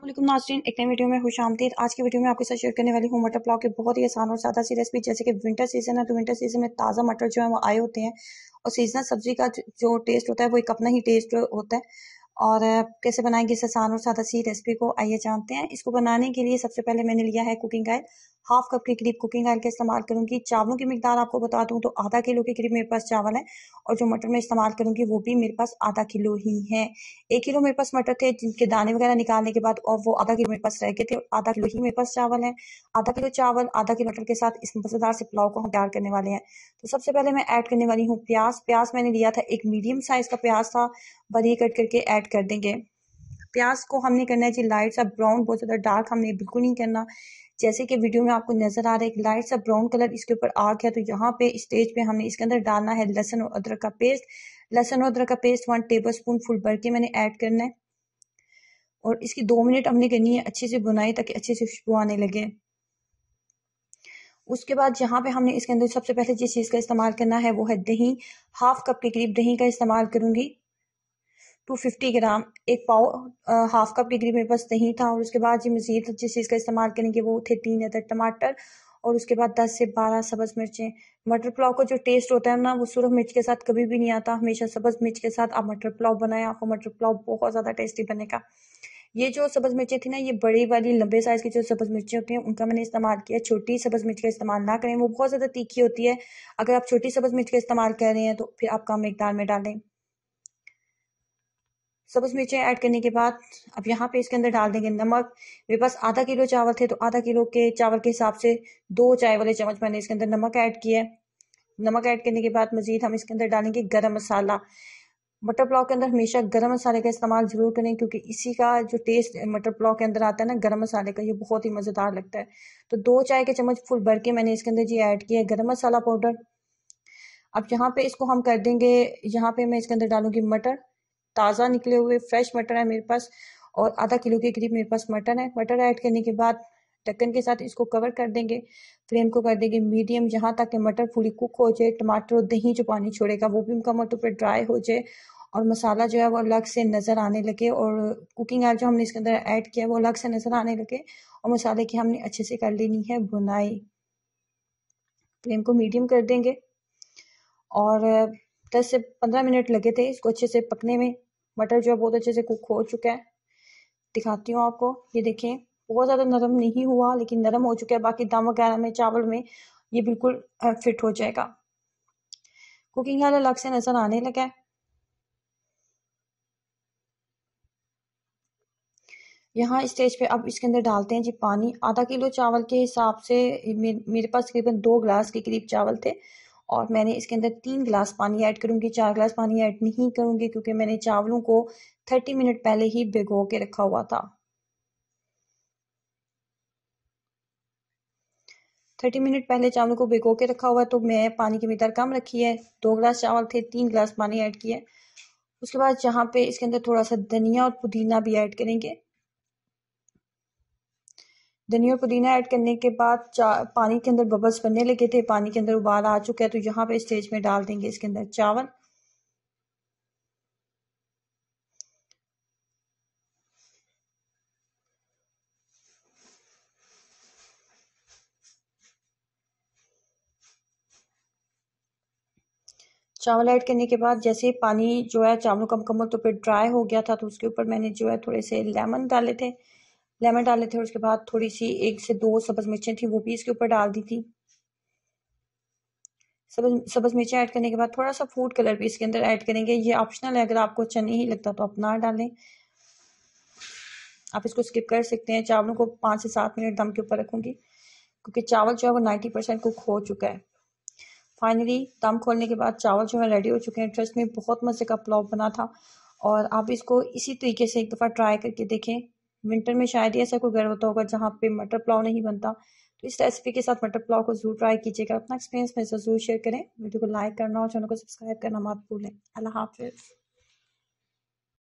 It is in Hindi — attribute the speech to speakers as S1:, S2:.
S1: अस्सलामुअलैकुम नाज़रीन, एक नई वीडियो में खुशामदीद। आज की वीडियो में आपके साथ शेयर करने वाली हूँ मटर पुलाव की बहुत ही आसान और सादा सी रेसिपी। जैसे कि विंटर सीजन है तो विंटर सीजन में ताज़ा मटर जो है वो आए होते हैं और सीजनल सब्जी का जो टेस्ट होता है वो एक अपना ही टेस्ट होता है। और कैसे बनाएंगे इस आसान और सादा सी रेसिपी को, आइए जानते हैं। इसको बनाने के लिए सबसे पहले मैंने लिया है कुकिंग ऑयल। हाफ कप के करीब कुकिंग ऑयल का इस्तेमाल करूंगी। चावलों की मिकदार आपको बता दूं तो आधा किलो के करीब मेरे पास चावल है और जो मटर मैं इस्तेमाल करूंगी वो भी मेरे पास आधा किलो ही है। 1 किलो मेरे पास मटर थे जिनके दाने वगैरह निकालने के बाद और वो आधा किलो मेरे पास रह गए थे। आधा किलो ही मेरे पास चावल है। आधा किलो चावल आधा किलो मटर के साथ इस मजेदार से पुलाव को हम तैयार करने वाले हैं। तो सबसे पहले मैं ऐड करने वाली हूँ प्याज। प्याज मैंने लिया था, एक मीडियम साइज का प्याज था, बारीक कट करके ऐड कर देंगे। प्याज को हमने करना है जी लाइट सा ब्राउन, बहुत ज्यादा डार्क हमने बिल्कुल नहीं करना। जैसे कि वीडियो में आपको नजर आ रहा है एक लाइट सा ब्राउन कलर इसके ऊपर आ गया तो यहाँ पे स्टेज पे हमने इसके अंदर डालना है लहसुन और अदरक का पेस्ट। लहसुन और अदरक का पेस्ट 1 टेबलस्पून फुल भर के मैंने ऐड करना है और इसकी 2 मिनट हमने करनी है अच्छे से बुनाई ताकि अच्छे से खुशबू आने लगे। उसके बाद यहाँ पे हमने इसके अंदर सबसे पहले जिस चीज़ का इस्तेमाल करना है वो है दही। हाफ कप के करीब दही का इस्तेमाल करूंगी। 250 ग्राम, एक पाव, हाफ कप के करीब मेरे पास दही था। और उसके बाद जी मजीद जिस चीज़ का इस्तेमाल करेंगे वो थे 3 अदर टमाटर और उसके बाद 10 से 12 सब्ज मिर्चें। मटर पुलाव का जो टेस्ट होता है ना वो सुरख मिर्च के साथ कभी भी नहीं आता, हमेशा सब्ज मिर्च के साथ आप मटर पुलाव बनाएं, आपको मटर पुलाव बहुत ज़्यादा टेस्टी बनेगा। ये जो सब्ज मिर्चें थी ना, ये बड़ी वाली लंबे साइज की जो सब्ज मिर्चें होती हैं उनका मैंने इस्तेमाल किया। छोटी सब्ज मिर्च का इस्तेमाल ना करें, वो बहुत ज़्यादा तीखी होती है। अगर आप छोटी सब्ज मिर्च का इस्तेमाल कर रहे हैं तो फिर आप कम मिकदार में डालें। सब्ज मिर्चें ऐड करने के बाद अब यहाँ पे इसके अंदर डाल देंगे नमक। मेरे पास आधा किलो चावल थे तो आधा किलो के चावल के हिसाब से 2 चाय वाले चम्मच मैंने इसके अंदर नमक ऐड किया है। नमक ऐड करने के बाद मजीद हम इसके अंदर डालेंगे गरम मसाला। मटर पुलाव के अंदर हमेशा गरम मसाले का इस्तेमाल जरूर करें क्योंकि इसी का जो टेस्ट मटर पुलाव के अंदर आता है ना गरम मसाले का, ये बहुत ही मज़ेदार लगता है। तो 2 चाय के चम्मच फुल भर के मैंने इसके अंदर जी ऐड किया है गरम मसाला पाउडर। अब यहाँ पे इसको हम कर देंगे, यहाँ पे मैं इसके अंदर डालूंगी मटर। ताज़ा निकले हुए फ्रेश मटर है मेरे पास और आधा किलो के करीब मेरे पास मटर है। मटर ऐड करने के बाद ढक्कन के साथ इसको कवर कर देंगे। फ्लेम को कर देंगे मीडियम, यहाँ तक कि मटर पूरी कुक हो जाए। टमाटर और दही जो पानी छोड़ेगा वो भी मुकम्मल तौर पर ड्राई हो जाए और मसाला जो है वो अलग से नज़र आने लगे और कुकिंग ऑयल जो हमने इसके अंदर ऐड किया है वो अलग से नज़र आने लगे और मसाले की हमने अच्छे से कर लेनी है बुनाई। फ्लेम को मीडियम कर देंगे और 10 से 15 मिनट लगे थे इसको अच्छे से पकने में। मटर जो है बहुत अच्छे से कुक हो चुका है। दिखाती हूँ आपको, ये देखें बहुत ज़्यादा नरम नहीं हुआ लेकिन नरम हो चुका है। बाकी दम वगैरह में चावल में ये बिल्कुल फिट हो जाएगा। कुकिंग ऑयल अलग से नज़र आने लगा है। यहाँ स्टेज पे अब इसके अंदर डालते हैं जी पानी। आधा किलो चावल के हिसाब से मेरे पास तकरीबन 2 गिलास के करीब चावल थे और मैंने इसके अंदर 3 गिलास पानी ऐड करूंगी। 4 गिलास पानी ऐड नहीं करूंगी क्योंकि मैंने चावलों को 30 मिनट पहले ही भिगो के रखा हुआ था। 30 मिनट पहले चावलों को भिगो के रखा हुआ है तो मैं पानी की मिकदार कम रखी है। 2 गिलास चावल थे, 3 गिलास पानी ऐड किया। उसके बाद यहाँ पे इसके अंदर थोड़ा सा धनिया और पुदीना भी ऐड करेंगे। धनिया और पुदीना ऐड करने के बाद पानी के अंदर बबल्स बनने लगे थे, पानी के अंदर उबाल आ चुका है तो यहाँ पे स्टेज में डाल देंगे इसके अंदर चावल। चावल ऐड करने के बाद जैसे पानी जो है चावलों का मुकम्मल तो पे ड्राई हो गया था तो उसके ऊपर मैंने जो है थोड़े से लेमन डाले थे। और उसके बाद थोड़ी सी 1 से 2 सब्ज मिर्चें थी वो भी इसके ऊपर डाल दी थी। सब्ज मिर्चें ऐड करने के बाद थोड़ा सा फूड कलर भी इसके अंदर ऐड करेंगे। ये ऑप्शनल है, अगर आपको अच्छा नहीं लगता तो आप ना डालें, आप इसको स्किप कर सकते हैं। चावलों को 5 से 7 मिनट दम के ऊपर रखूंगी क्योंकि चावल जो है वो 90% कुक हो चुका है। फाइनली दम खोलने के बाद चावल जो है रेडी हो चुके हैं। ट्रस्ट में बहुत मज़े का पुलाव बना था और आप इसको इसी तरीके से एक दफ़ा ट्राई करके देखें। विंटर में शायद ही ऐसा कोई घर होता होगा जहाँ पे मटर पुलाव नहीं बनता, तो इस रेसिपी के साथ मटर पुलाव को जरूर ट्राई कीजिएगा। अपना एक्सपीरियंस मेरे साथ जरूर शेयर करें। वीडियो को लाइक करना और चैनल को सब्सक्राइब करना मत भूलें। अल्लाह हाफिज़।